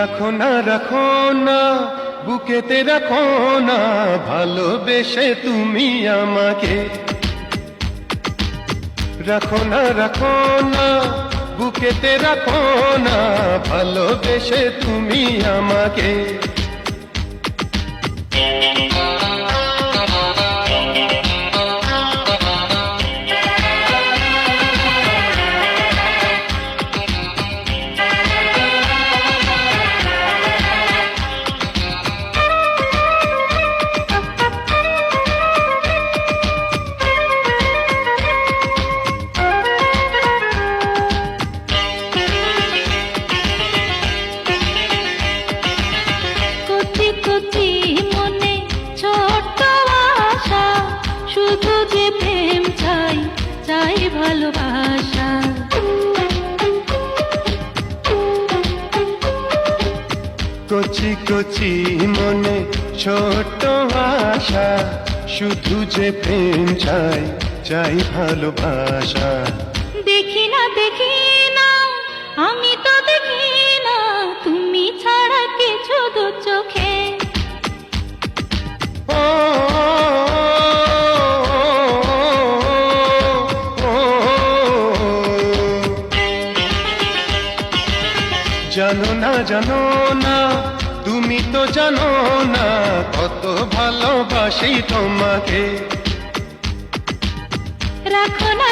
রাখো না বুকেতে রাখো না, ভালোবেসে তুমি আমাকে। রাখো না বুকেতে রাখো না, ভালোবেসে তুমি আমাকে। ভালোবাসা কচি কচি মনে ছোট আশা, শুধু যে প্রেম চাই, চাই ভালোবাসা। দেখি না আমি তো দেখি না, তুমি ছাড়া কিছু দু চোখে। জানো না তুমি তো জানো না, কত ভালোবাসি তোমাকে। রাখো না